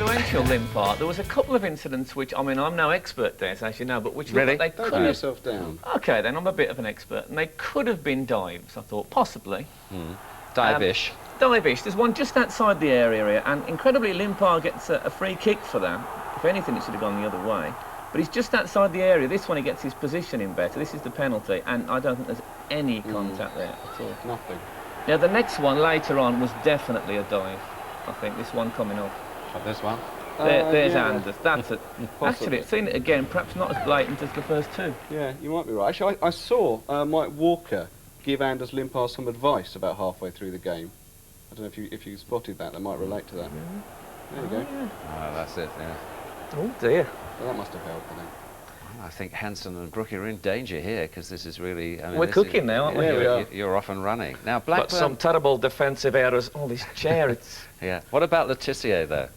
influential Limpart. There was a couple of incidents which, I mean, I'm no expert, Des, as you know, but which really? they Don't could put have... yourself down. OK, then I'm a bit of an expert. And they could have been dives, I thought, possibly. Dive-ish. Dive-ish. There's one just outside the area, and incredibly, Limpart gets a free kick for that. If anything, it should have gone the other way. But he's just outside the area. This one, he gets his position in better. This is the penalty, and I don't think there's any contact there at all. Nothing. Now, the next one later on was definitely a dive. I think this one coming up. Like this one? There's yeah. Anders. That's it. Actually, I've seen it again. Perhaps not as blatant as the first two. Yeah, you might be right. Actually, I saw Mike Walker give Anders Limpar some advice about halfway through the game. I don't know if you spotted that. That might relate to that. There you go. Yeah. Oh, that's it, yeah. Oh dear. Well, that must have helped, I think. I think Hansen and Brookie are in danger here because this is really... I mean, We're this cooking is, now, aren't we? Yeah, we are. You're off and running. Now, But Blackburn... some terrible defensive errors. Oh, this chair, it's... Yeah. What about Letitia, though?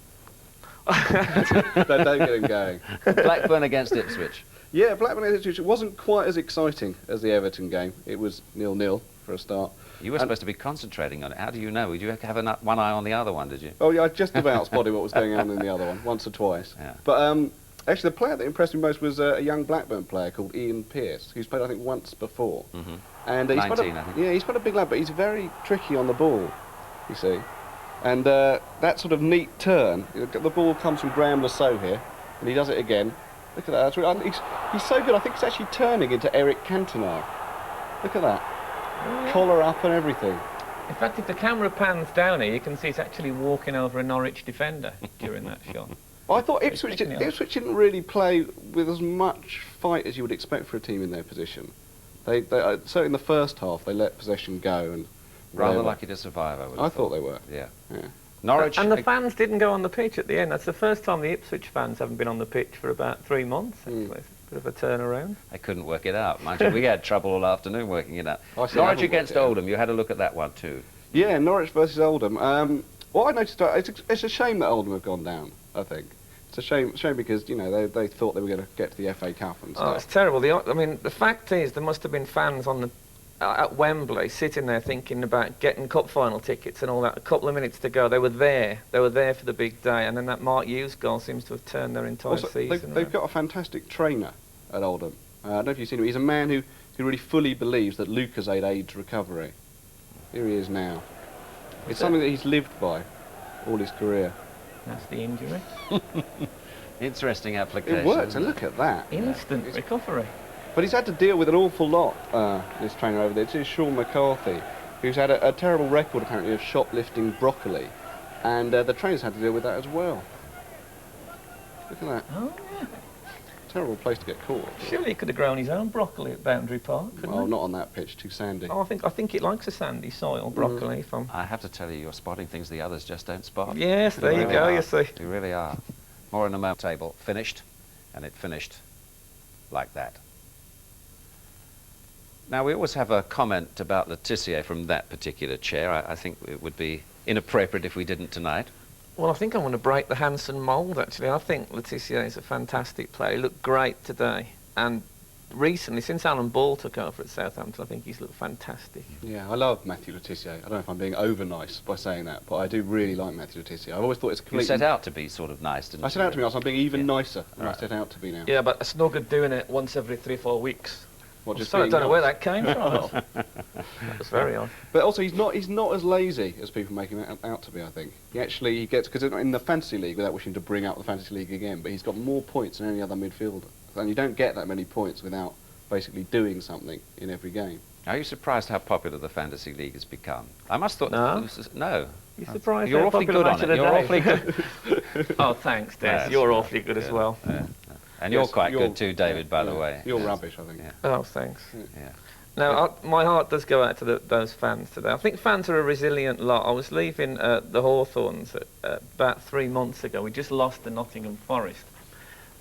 Don't get him going. Blackburn against Ipswich. Yeah, Blackburn against Ipswich wasn't quite as exciting as the Everton game. It was 0-0 for a start. You were supposed to be concentrating on it. How do you know? Did you have one eye on the other one, did you? Oh yeah, I just about spotted what was going on in the other one, once or twice. Yeah. But actually, the player that impressed me most was a young Blackburn player called Ian Pearce, who's played I think once before. And he's 19, I think. Yeah, he's quite a big lad, but he's very tricky on the ball. You see, and that sort of neat turn. The ball comes from Graham Lasso here, and he does it again. Look at that. That's really, he's so good. I think it's actually turning into Eric Cantona. Look at that. Collar up and everything. In fact, if the camera pans down here, you can see it's actually walking over a Norwich defender during that shot. I thought Ipswich picking it up. didn't really play with as much fight as you would expect for a team in their position. They certainly in the first half they let possession go and Rather lucky to survive, I would have I thought they were. Yeah. Yeah. Norwich... And the fans didn't go on the pitch at the end. That's the first time the Ipswich fans haven't been on the pitch for about 3 months, actually. It's a bit of a turnaround. I couldn't work it out, mind you. We had trouble all afternoon working it out. I see, I Norwich haven't against worked it out. Oldham, you had a look at that one too. Yeah, Norwich versus Oldham. What I noticed, it's a shame that Oldham have gone down. I think it's a shame because you know they thought they were going to get to the FA Cup and Oh, stuff. it's terrible. I mean, the fact is there must have been fans on the at Wembley sitting there thinking about getting cup final tickets and all that. A couple of minutes to go, they were there. They were there for the big day, and then that Mark Hughes goal seems to have turned their entire Also, season. they've got a fantastic trainer at Oldham. I don't know if you've seen him. He's a man who really fully believes that Lucozade aids recovery. Here he is now. It's something that he's lived by all his career. That's the injury. Interesting application. It works, and look at that. Instant recovery. But he's had to deal with an awful lot, this trainer over there. It's Sean McCarthy, who's had a terrible record, apparently, of shoplifting broccoli. And the trainer's had to deal with that as well. Look at that. Oh, yeah. Terrible place to get caught. Surely he could have grown his own broccoli at Boundary Park, couldn't Oh, he? not on that pitch, too sandy. Oh, I think it likes a sandy soil, broccoli. From I have to tell you, you're spotting things the others just don't spot. Yes, there you really go, are. you see. You really are. More in the moment table. Finished, and it finished like that. Now, we always have a comment about Letitia from that particular chair. I think it would be inappropriate if we didn't tonight. Well, I think I want to break the Hansen mould, actually. I think Letitia is a fantastic player. He looked great today. And recently, since Alan Ball took over at Southampton, I think he's looked fantastic. Yeah, I love Matthew Letitia. I don't know if I'm being over nice by saying that, but I do really like Matthew Letitia. I've always thought it's You completely... set out to be sort of nice, didn't you? I set out to be nice. I'm being even nicer than I Right. set out to be now. Yeah, but it's no good doing it once every 3 or 4 weeks. What, just Sorry, I being don't know where nice? that came from. That was very odd. But also, he's not as lazy as people make him out to be, I think. He gets, because in the Fantasy League, without wishing to bring up the Fantasy League again, but he's got more points than any other midfielder. And you don't get that many points without basically doing something in every game. Are you surprised how popular the Fantasy League has become? I must thought... No. No. You're surprised You're how awfully popular good on Match it. of the You're Day awfully is. good. Oh, thanks, Des. Yes, You're yeah, awfully good as yeah, well. yeah, yeah. And Yes, you're quite you're- good too, David, by the yeah, way. You're Yes. rubbish, I think. Yeah. Oh, thanks. Yeah. Now, my heart does go out to those fans today. I think fans are a resilient lot. I was leaving the Hawthorns about 3 months ago. We just lost to Nottingham Forest.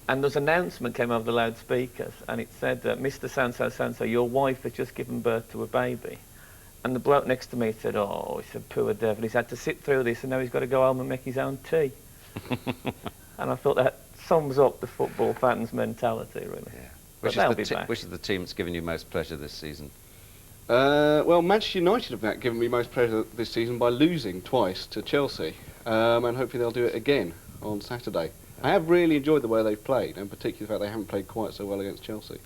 And there's an announcement came over the loudspeakers, and it said, Mr. So-and-so, your wife has just given birth to a baby. And the bloke next to me said, oh, he's a poor devil. He's had to sit through this, and now he's got to go home and make his own tea. And I thought that sums up the football fans' mentality, really. Yeah. But they'll be back. Which is the team that's given you most pleasure this season? Well, Manchester United have given me most pleasure this season by losing twice to Chelsea. And hopefully they'll do it again on Saturday. I have really enjoyed the way they've played, and particularly the fact they haven't played quite so well against Chelsea.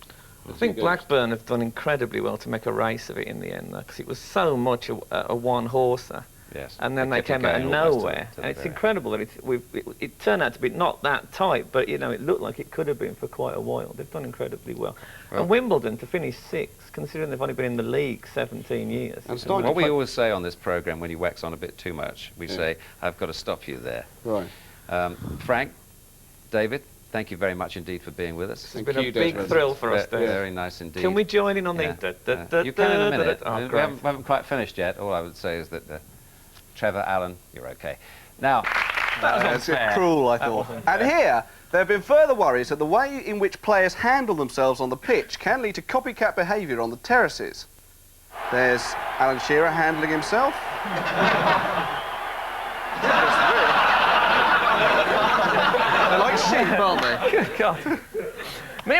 I think Blackburn have done incredibly well to make a race of it in the end, because it was so much a one-horser. Yes. And then they came out of nowhere. And it's incredible that it turned out to be not that tight, but you know, it looked like it could have been for quite a while. They've done incredibly well. And Wimbledon to finish 6th, considering they've only been in the league 17 years. And what we always say on this programme when you wax on a bit too much, we say, I've got to stop you there. Right. Frank, David, thank you very much indeed for being with us. It's been a big thrill for us, David. Very nice indeed. Can we join in on the... You can in a minute. Oh, we haven't quite finished yet. All I would say is that Trevor, Alan, you're okay. Now, that's cruel, I thought. And here, there have been further worries that the way in which players handle themselves on the pitch can lead to copycat behaviour on the terraces. There's Alan Shearer handling himself. They're like sheep, aren't they? Good God.